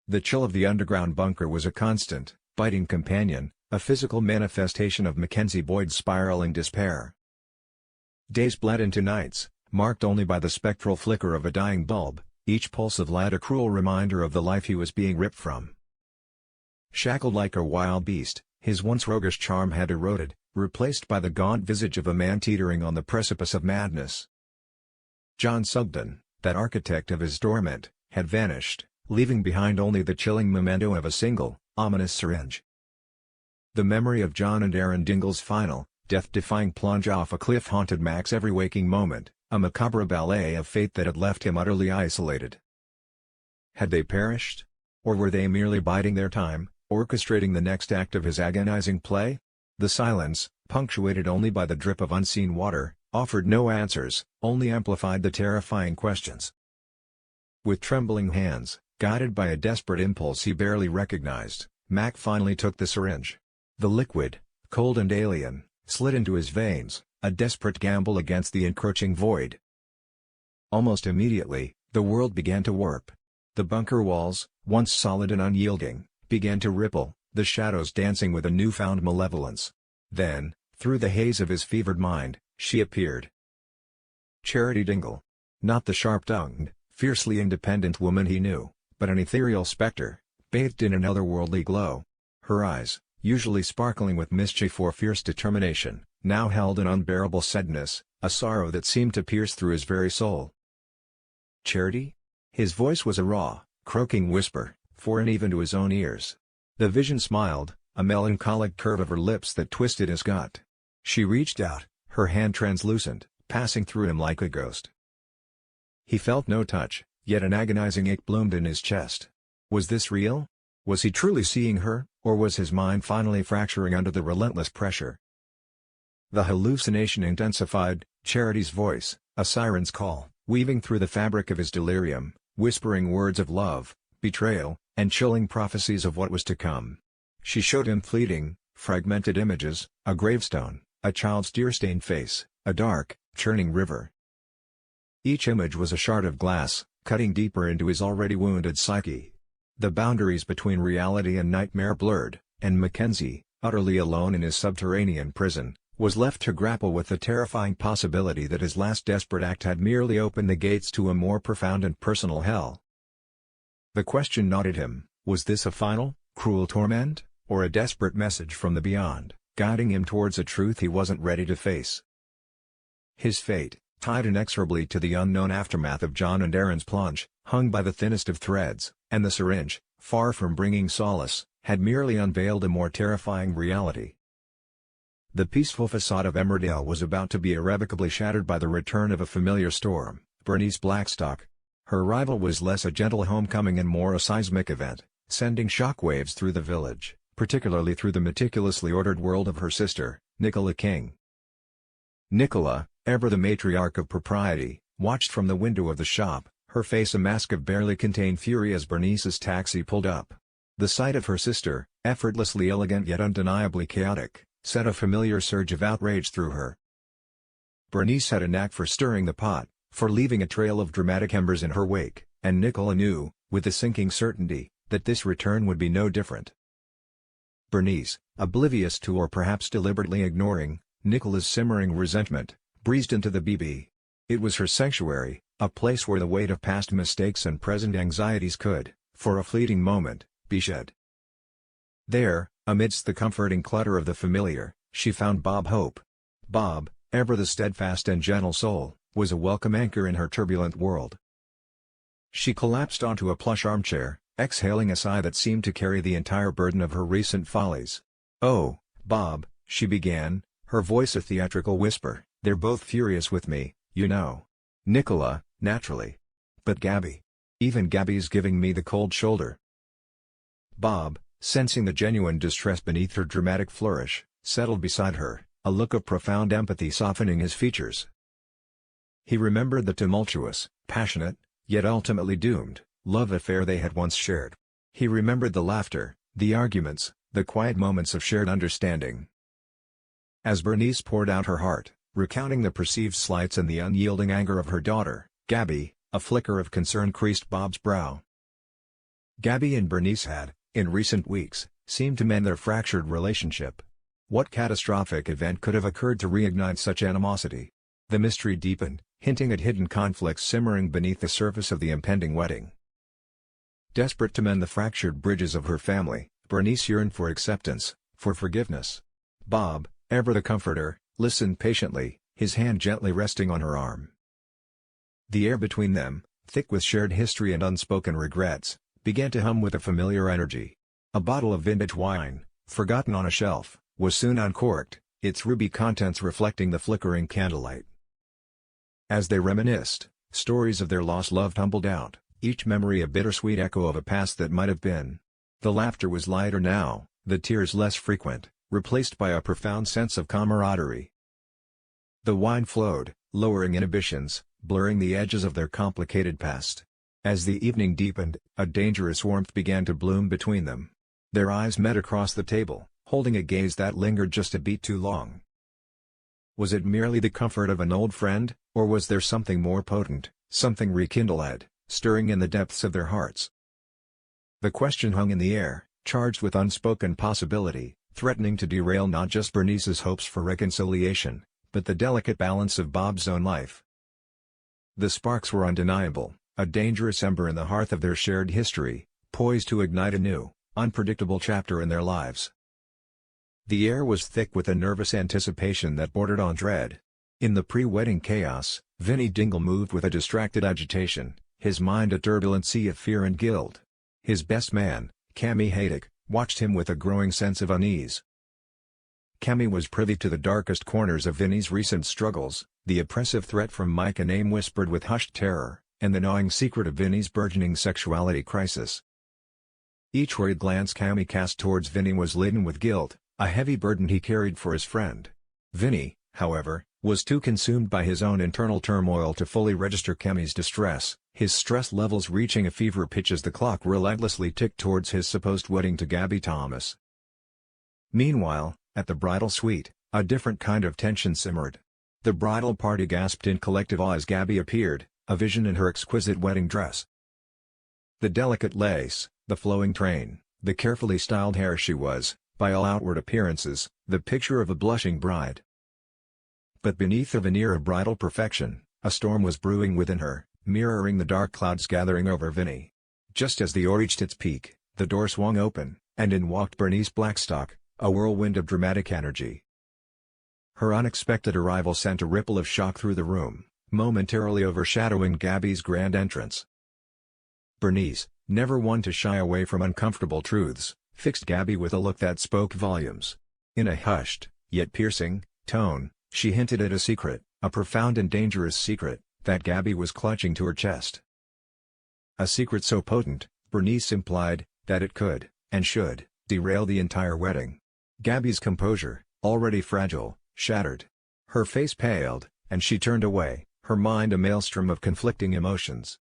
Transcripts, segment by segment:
The chill of the underground bunker was a constant, biting companion, a physical manifestation of Mackenzie Boyd's spiraling despair. Days bled into nights, marked only by the spectral flicker of a dying bulb, each pulse of light a cruel reminder of the life he was being ripped from. Shackled like a wild beast, his once roguish charm had eroded, replaced by the gaunt visage of a man teetering on the precipice of madness. John Sugden, that architect of his torment, had vanished, leaving behind only the chilling memento of a single, ominous syringe. The memory of John and Aaron Dingle's final, death-defying plunge off a cliff haunted Mac's every waking moment, a macabre ballet of fate that had left him utterly isolated. Had they perished? Or were they merely biding their time, orchestrating the next act of his agonizing play? The silence, punctuated only by the drip of unseen water, offered no answers, only amplified the terrifying questions. With trembling hands, guided by a desperate impulse he barely recognized, Mac finally took the syringe. The liquid, cold and alien, slid into his veins, a desperate gamble against the encroaching void. Almost immediately, the world began to warp. The bunker walls, once solid and unyielding, began to ripple, the shadows dancing with a newfound malevolence. Then, through the haze of his fevered mind, she appeared. Charity Dingle. Not the sharp-tongued, fiercely independent woman he knew, but an ethereal specter, bathed in an otherworldly glow. Her eyes, usually sparkling with mischief or fierce determination, now held an unbearable sadness, a sorrow that seemed to pierce through his very soul. Charity? His voice was a raw, croaking whisper, foreign even to his own ears. The vision smiled, a melancholic curve of her lips that twisted his gut. She reached out, her hand translucent, passing through him like a ghost. He felt no touch, yet an agonizing ache bloomed in his chest. Was this real? Was he truly seeing her, or was his mind finally fracturing under the relentless pressure? The hallucination intensified, Charity's voice, a siren's call, weaving through the fabric of his delirium, whispering words of love, betrayal, and chilling prophecies of what was to come. She showed him fleeting, fragmented images, a gravestone, a child's tear-stained face, a dark, churning river. Each image was a shard of glass, cutting deeper into his already wounded psyche. The boundaries between reality and nightmare blurred, and Mackenzie, utterly alone in his subterranean prison, was left to grapple with the terrifying possibility that his last desperate act had merely opened the gates to a more profound and personal hell. The question gnawed him: was this a final, cruel torment, or a desperate message from the beyond, guiding him towards a truth he wasn't ready to face? His fate, tied inexorably to the unknown aftermath of John and Aaron's plunge, hung by the thinnest of threads, and the syringe, far from bringing solace, had merely unveiled a more terrifying reality. The peaceful facade of Emmerdale was about to be irrevocably shattered by the return of a familiar storm, Bernice Blackstock. Her arrival was less a gentle homecoming and more a seismic event, sending shockwaves through the village, particularly through the meticulously ordered world of her sister, Nicola King. Nicola, ever the matriarch of propriety, watched from the window of the shop, her face a mask of barely contained fury as Bernice's taxi pulled up. The sight of her sister, effortlessly elegant yet undeniably chaotic, sent a familiar surge of outrage through her. Bernice had a knack for stirring the pot, for leaving a trail of dramatic embers in her wake, and Nicola knew, with a sinking certainty, that this return would be no different. Bernice, oblivious to or perhaps deliberately ignoring Nicola's simmering resentment, breezed into the BB. It was her sanctuary, a place where the weight of past mistakes and present anxieties could, for a fleeting moment, be shed. There, amidst the comforting clutter of the familiar, she found Bob Hope. Bob, ever the steadfast and gentle soul, was a welcome anchor in her turbulent world. She collapsed onto a plush armchair, exhaling a sigh that seemed to carry the entire burden of her recent follies. "Oh, Bob," she began, her voice a theatrical whisper, "they're both furious with me, you know. Nicola, naturally. But Gabby. Even Gabby's giving me the cold shoulder." Bob, sensing the genuine distress beneath her dramatic flourish, settled beside her, a look of profound empathy softening his features. He remembered the tumultuous, passionate, yet ultimately doomed, love affair they had once shared. He remembered the laughter, the arguments, the quiet moments of shared understanding. As Bernice poured out her heart, recounting the perceived slights and the unyielding anger of her daughter, Gabby, a flicker of concern creased Bob's brow. Gabby and Bernice had, in recent weeks, seemed to mend their fractured relationship. What catastrophic event could have occurred to reignite such animosity? The mystery deepened, hinting at hidden conflicts simmering beneath the surface of the impending wedding. Desperate to mend the fractured bridges of her family, Bernice yearned for acceptance, for forgiveness. Bob, ever the comforter, listened patiently, his hand gently resting on her arm. The air between them, thick with shared history and unspoken regrets, began to hum with a familiar energy. A bottle of vintage wine, forgotten on a shelf, was soon uncorked, its ruby contents reflecting the flickering candlelight. As they reminisced, stories of their lost love tumbled out, each memory a bittersweet echo of a past that might have been. The laughter was lighter now, the tears less frequent, replaced by a profound sense of camaraderie. The wine flowed, lowering inhibitions, blurring the edges of their complicated past. As the evening deepened, a dangerous warmth began to bloom between them. Their eyes met across the table, holding a gaze that lingered just a beat too long. Was it merely the comfort of an old friend, or was there something more potent, something rekindled, stirring in the depths of their hearts? The question hung in the air, charged with unspoken possibility, threatening to derail not just Bernice's hopes for reconciliation, but the delicate balance of Bob's own life. The sparks were undeniable, a dangerous ember in the hearth of their shared history, poised to ignite a new, unpredictable chapter in their lives. The air was thick with a nervous anticipation that bordered on dread. In the pre-wedding chaos, Vinnie Dingle moved with a distracted agitation, his mind a turbulent sea of fear and guilt. His best man, Cammy Haydock, watched him with a growing sense of unease. Cammy was privy to the darkest corners of Vinnie's recent struggles, the oppressive threat from Mike, a name whispered with hushed terror, and the gnawing secret of Vinnie's burgeoning sexuality crisis. Each worried glance Cammy cast towards Vinnie was laden with guilt, a heavy burden he carried for his friend. Vinnie, however, was too consumed by his own internal turmoil to fully register Cammy's distress, his stress levels reaching a fever pitch as the clock relentlessly ticked towards his supposed wedding to Gabby Thomas. Meanwhile, at the bridal suite, a different kind of tension simmered. The bridal party gasped in collective awe as Gabby appeared, a vision in her exquisite wedding dress. The delicate lace, the flowing train, the carefully styled hair, she was, by all outward appearances, the picture of a blushing bride. But beneath the veneer of bridal perfection, a storm was brewing within her, mirroring the dark clouds gathering over Vinnie. Just as the hour reached its peak, the door swung open, and in walked Bernice Blackstock, a whirlwind of dramatic energy. Her unexpected arrival sent a ripple of shock through the room, momentarily overshadowing Gabby's grand entrance. Bernice, never one to shy away from uncomfortable truths, fixed Gabby with a look that spoke volumes. In a hushed, yet piercing, tone, she hinted at a secret, a profound and dangerous secret, that Gabby was clutching to her chest. A secret so potent, Bernice implied, that it could, and should, derail the entire wedding. Gabby's composure, already fragile, shattered. Her face paled, and she turned away, her mind a maelstrom of conflicting emotions.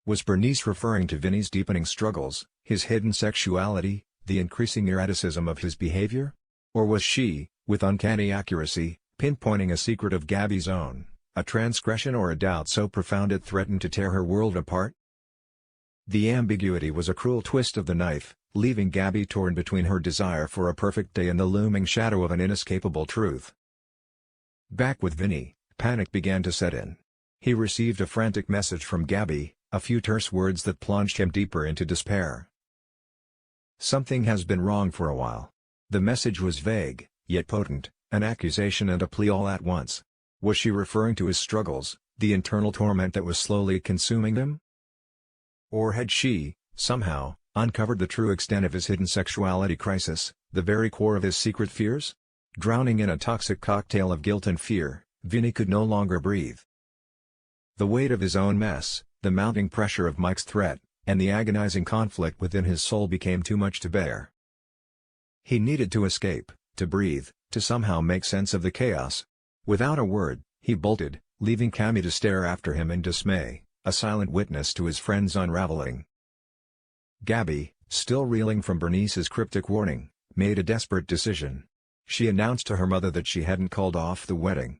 Was Bernice referring to Vinnie's deepening struggles, his hidden sexuality, the increasing erraticism of his behavior? Or was she, with uncanny accuracy, pinpointing a secret of Gabby's own, a transgression or a doubt so profound it threatened to tear her world apart? The ambiguity was a cruel twist of the knife, leaving Gabby torn between her desire for a perfect day and the looming shadow of an inescapable truth. Back with Vinnie, panic began to set in. He received a frantic message from Gabby, a few terse words that plunged him deeper into despair. "Something has been wrong for a while." The message was vague, yet potent, an accusation and a plea all at once. Was she referring to his struggles, the internal torment that was slowly consuming him? Or had she, somehow, uncovered the true extent of his hidden sexuality crisis, the very core of his secret fears? Drowning in a toxic cocktail of guilt and fear, Vinnie could no longer breathe. The weight of his own mess, the mounting pressure of Mike's threat, and the agonizing conflict within his soul became too much to bear. He needed to escape, to breathe, to somehow make sense of the chaos. Without a word, he bolted, leaving Cammy to stare after him in dismay, a silent witness to his friend's unraveling. Gabby, still reeling from Bernice's cryptic warning, made a desperate decision. She announced to her mother that she hadn't called off the wedding.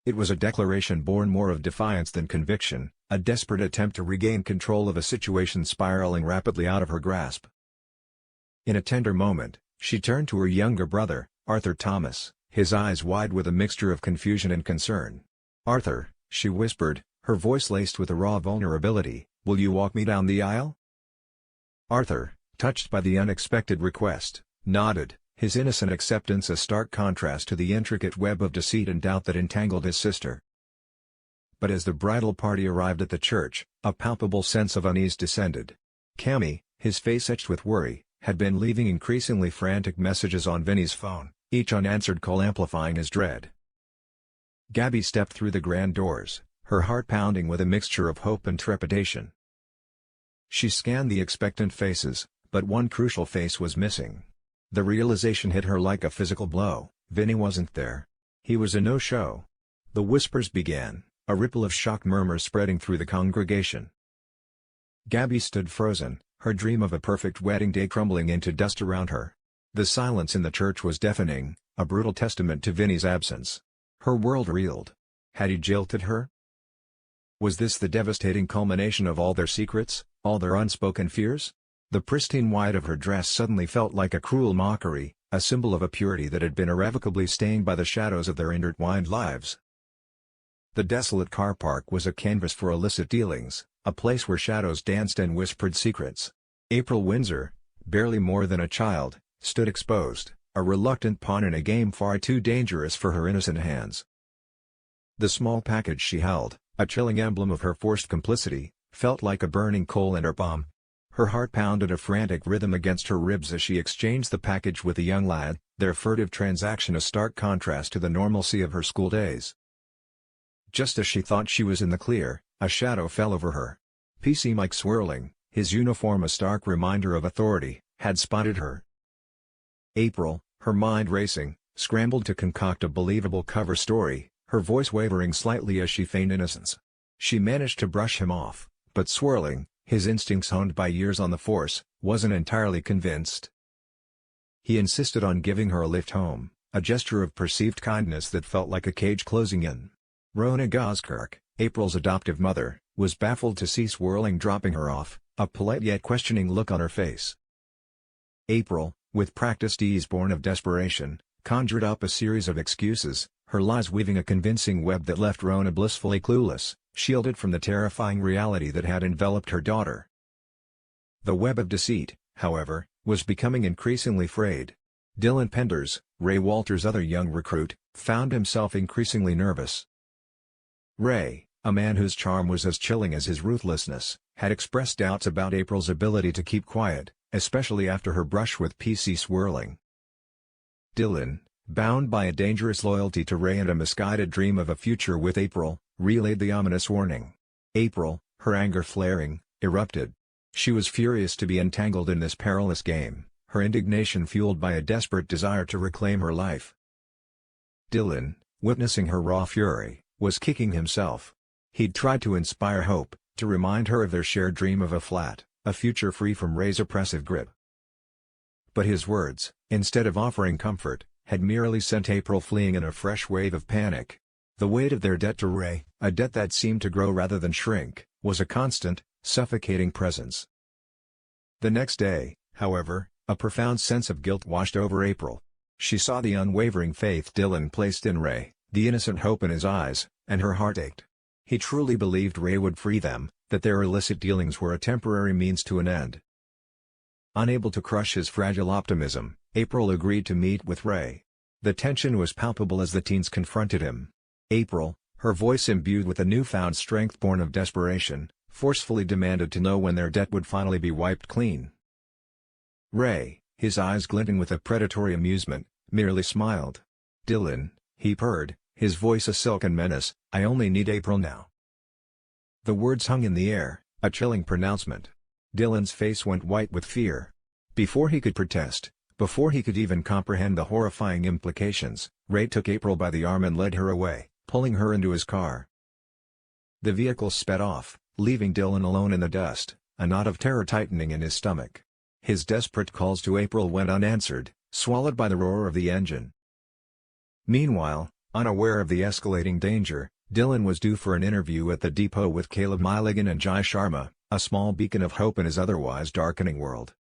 It was a declaration born more of defiance than conviction, a desperate attempt to regain control of a situation spiraling rapidly out of her grasp. In a tender moment, she turned to her younger brother, Arthur Thomas, his eyes wide with a mixture of confusion and concern. "Arthur," she whispered, her voice laced with a raw vulnerability, "will you walk me down the aisle?" Arthur, touched by the unexpected request, nodded, his innocent acceptance a stark contrast to the intricate web of deceit and doubt that entangled his sister. But as the bridal party arrived at the church, a palpable sense of unease descended. Cammy, his face etched with worry, had been leaving increasingly frantic messages on Vinny's phone, each unanswered call amplifying his dread. Gabby stepped through the grand doors, her heart pounding with a mixture of hope and trepidation. She scanned the expectant faces, but one crucial face was missing. The realization hit her like a physical blow: Vinny wasn't there. He was a no-show. The whispers began, a ripple of shocked murmurs spreading through the congregation. Gabby stood frozen, her dream of a perfect wedding day crumbling into dust around her. The silence in the church was deafening, a brutal testament to Vinny's absence. Her world reeled. Had he jilted her? Was this the devastating culmination of all their secrets, all their unspoken fears? The pristine white of her dress suddenly felt like a cruel mockery, a symbol of a purity that had been irrevocably stained by the shadows of their intertwined lives. The desolate car park was a canvas for illicit dealings, a place where shadows danced and whispered secrets. April Windsor, barely more than a child, stood exposed, a reluctant pawn in a game far too dangerous for her innocent hands. The small package she held, a chilling emblem of her forced complicity, felt like a burning coal in her palm. Her heart pounded a frantic rhythm against her ribs as she exchanged the package with a young lad, their furtive transaction a stark contrast to the normalcy of her school days. Just as she thought she was in the clear, a shadow fell over her. PC Mike Swirling, his uniform a stark reminder of authority, had spotted her. April, her mind racing, scrambled to concoct a believable cover story, her voice wavering slightly as she feigned innocence. She managed to brush him off, but Swirling, his instincts honed by years on the force, wasn't entirely convinced. He insisted on giving her a lift home, a gesture of perceived kindness that felt like a cage closing in. Rona Goskirk, April's adoptive mother, was baffled to see Swirling dropping her off, a polite yet questioning look on her face. April, with practiced ease born of desperation, conjured up a series of excuses, her lies weaving a convincing web that left Rona blissfully clueless, shielded from the terrifying reality that had enveloped her daughter. The web of deceit, however, was becoming increasingly frayed. Dylan Penders, Ray Walter's other young recruit, found himself increasingly nervous. Ray, a man whose charm was as chilling as his ruthlessness, had expressed doubts about April's ability to keep quiet, especially after her brush with PC Swirling. Dylan, bound by a dangerous loyalty to Ray and a misguided dream of a future with April, relayed the ominous warning. April, her anger flaring, erupted. She was furious to be entangled in this perilous game, her indignation fueled by a desperate desire to reclaim her life. Dylan, witnessing her raw fury, was kicking himself. He'd tried to inspire hope, to remind her of their shared dream of a future free from Ray's oppressive grip. But his words, instead of offering comfort, had merely sent April fleeing in a fresh wave of panic. The weight of their debt to Ray, a debt that seemed to grow rather than shrink, was a constant, suffocating presence. The next day, however, a profound sense of guilt washed over April. She saw the unwavering faith Dylan placed in Ray, the innocent hope in his eyes, and her heart ached. He truly believed Ray would free them, that their illicit dealings were a temporary means to an end. Unable to crush his fragile optimism, April agreed to meet with Ray. The tension was palpable as the teens confronted him. April, her voice imbued with a newfound strength born of desperation, forcefully demanded to know when their debt would finally be wiped clean. Ray, his eyes glinting with a predatory amusement, merely smiled. "Dylan," he purred, his voice a silken menace, "I only need April now." The words hung in the air, a chilling pronouncement. Dylan's face went white with fear. Before he could protest, before he could even comprehend the horrifying implications, Ray took April by the arm and led her away, pulling her into his car. The vehicle sped off, leaving Dylan alone in the dust, a knot of terror tightening in his stomach. His desperate calls to April went unanswered, swallowed by the roar of the engine. Meanwhile, unaware of the escalating danger, Dylan was due for an interview at the depot with Caleb Milligan and Jai Sharma, a small beacon of hope in his otherwise darkening world.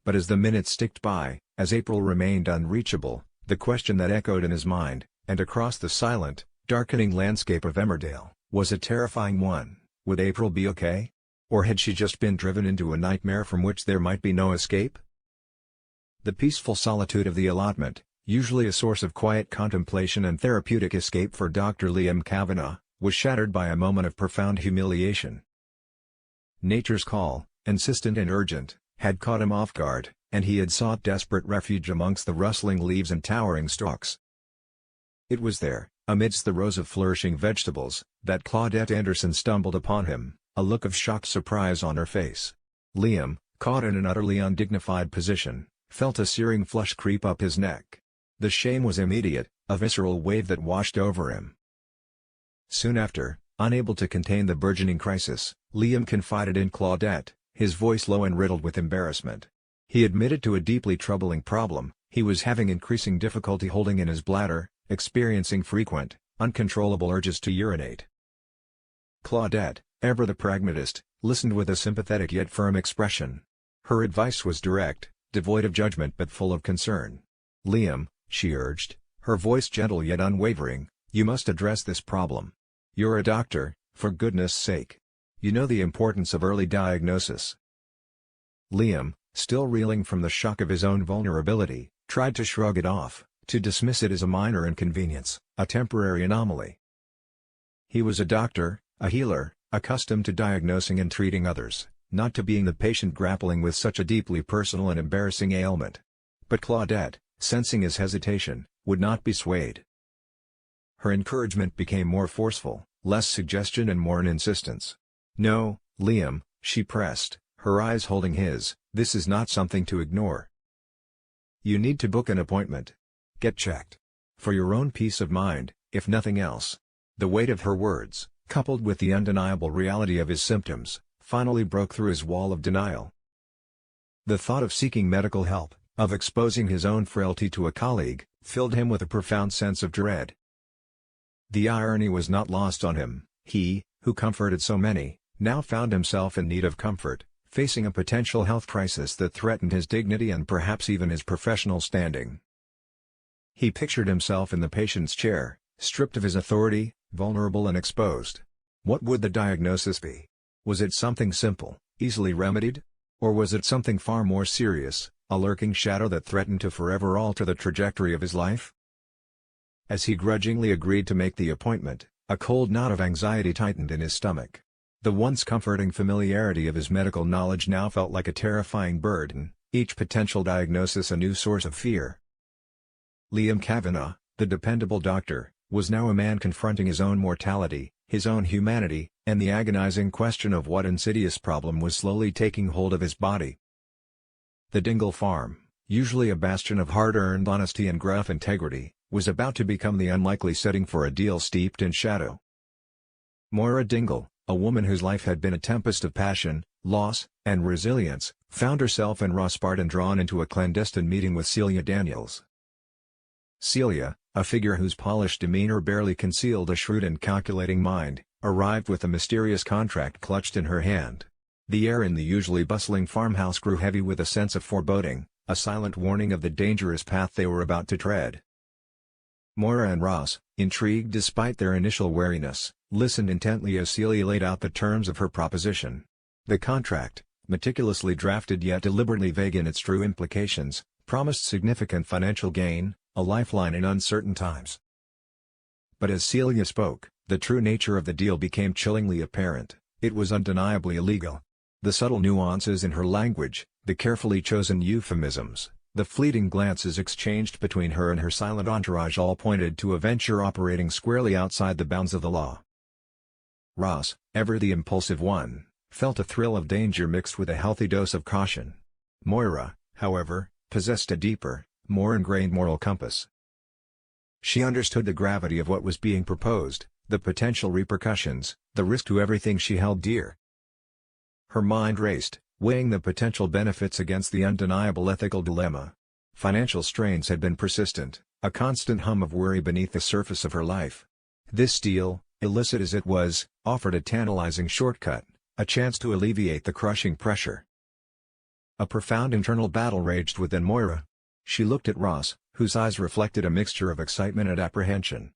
But as the minutes ticked by, as April remained unreachable, the question that echoed in his mind, and across the silent, darkening landscape of Emmerdale, was a terrifying one: would April be okay? Or had she just been driven into a nightmare from which there might be no escape? The peaceful solitude of the allotment, usually a source of quiet contemplation and therapeutic escape for Dr. Liam Kavanagh, was shattered by a moment of profound humiliation. Nature's call, insistent and urgent, had caught him off guard, and he had sought desperate refuge amongst the rustling leaves and towering stalks. It was there, amidst the rows of flourishing vegetables, that Claudette Anderson stumbled upon him, a look of shocked surprise on her face. Liam, caught in an utterly undignified position, felt a searing flush creep up his neck. The shame was immediate, a visceral wave that washed over him. Soon after, unable to contain the burgeoning crisis, Liam confided in Claudette, his voice low and riddled with embarrassment. He admitted to a deeply troubling problem: he was having increasing difficulty holding in his bladder, experiencing frequent, uncontrollable urges to urinate. Claudette, ever the pragmatist, listened with a sympathetic yet firm expression. Her advice was direct, devoid of judgment but full of concern. "Liam," she urged, her voice gentle yet unwavering, "you must address this problem. You're a doctor, for goodness sake. You know the importance of early diagnosis." Liam, still reeling from the shock of his own vulnerability, tried to shrug it off, to dismiss it as a minor inconvenience, a temporary anomaly. He was a doctor, a healer, accustomed to diagnosing and treating others, not to being the patient grappling with such a deeply personal and embarrassing ailment. But Claudette, sensing his hesitation, would not be swayed. Her encouragement became more forceful, less suggestion and more an insistence. "No, Liam," she pressed, her eyes holding his, "this is not something to ignore. You need to book an appointment. Get checked. For your own peace of mind, if nothing else." The weight of her words, coupled with the undeniable reality of his symptoms, finally broke through his wall of denial. The thought of seeking medical help, of exposing his own frailty to a colleague, filled him with a profound sense of dread. The irony was not lost on him: he, who comforted so many, now found himself in need of comfort, facing a potential health crisis that threatened his dignity and perhaps even his professional standing. He pictured himself in the patient's chair, stripped of his authority, vulnerable and exposed. What would the diagnosis be? Was it something simple, easily remedied? Or was it something far more serious, a lurking shadow that threatened to forever alter the trajectory of his life? As he grudgingly agreed to make the appointment, a cold knot of anxiety tightened in his stomach. The once comforting familiarity of his medical knowledge now felt like a terrifying burden, each potential diagnosis a new source of fear. Liam Kavanagh, the dependable doctor, was now a man confronting his own mortality, his own humanity, and the agonizing question of what insidious problem was slowly taking hold of his body. The Dingle farm, usually a bastion of hard-earned honesty and gruff integrity, was about to become the unlikely setting for a deal steeped in shadow. Moira Dingle, a woman whose life had been a tempest of passion, loss, and resilience, found herself in Rossbarton drawn into a clandestine meeting with Celia Daniels. Celia, a figure whose polished demeanor barely concealed a shrewd and calculating mind, arrived with a mysterious contract clutched in her hand. The air in the usually bustling farmhouse grew heavy with a sense of foreboding, a silent warning of the dangerous path they were about to tread. Moira and Ross, intrigued despite their initial wariness, listened intently as Celia laid out the terms of her proposition. The contract, meticulously drafted yet deliberately vague in its true implications, promised significant financial gain, a lifeline in uncertain times. But as Celia spoke, the true nature of the deal became chillingly apparent: it was undeniably illegal. The subtle nuances in her language, the carefully chosen euphemisms, the fleeting glances exchanged between her and her silent entourage all pointed to a venture operating squarely outside the bounds of the law. Ross, ever the impulsive one, felt a thrill of danger mixed with a healthy dose of caution. Moira, however, possessed a deeper, more ingrained moral compass. She understood the gravity of what was being proposed, the potential repercussions, the risk to everything she held dear. Her mind raced, weighing the potential benefits against the undeniable ethical dilemma. Financial strains had been persistent, a constant hum of worry beneath the surface of her life. This deal, illicit as it was, offered a tantalizing shortcut, a chance to alleviate the crushing pressure. A profound internal battle raged within Moira. She looked at Ross, whose eyes reflected a mixture of excitement and apprehension.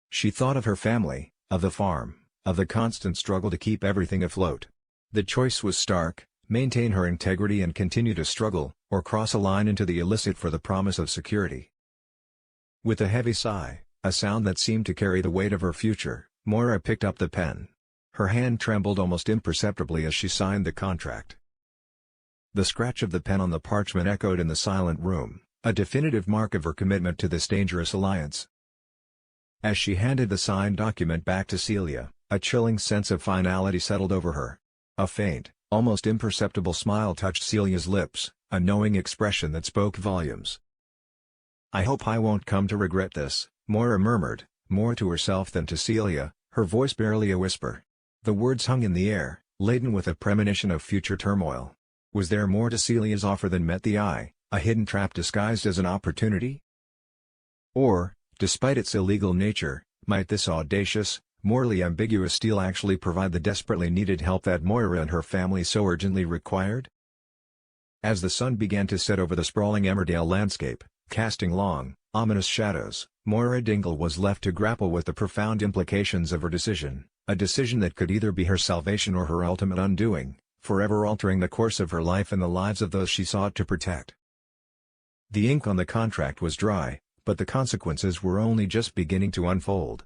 She thought of her family, of the farm, of the constant struggle to keep everything afloat. The choice was stark: maintain her integrity and continue to struggle, or cross a line into the illicit for the promise of security. With a heavy sigh, a sound that seemed to carry the weight of her future, Moira picked up the pen. Her hand trembled almost imperceptibly as she signed the contract. The scratch of the pen on the parchment echoed in the silent room, a definitive mark of her commitment to this dangerous alliance. As she handed the signed document back to Celia, a chilling sense of finality settled over her. A faint, almost imperceptible smile touched Celia's lips, a knowing expression that spoke volumes. "I hope I won't come to regret this," Moira murmured, more to herself than to Celia, her voice barely a whisper. The words hung in the air, laden with a premonition of future turmoil. Was there more to Celia's offer than met the eye, a hidden trap disguised as an opportunity? Or, despite its illegal nature, might this audacious, morally ambiguous deal actually provide the desperately needed help that Moira and her family so urgently required? As the sun began to set over the sprawling Emmerdale landscape, casting long, ominous shadows, Moira Dingle was left to grapple with the profound implications of her decision, a decision that could either be her salvation or her ultimate undoing, forever altering the course of her life and the lives of those she sought to protect. The ink on the contract was dry, but the consequences were only just beginning to unfold.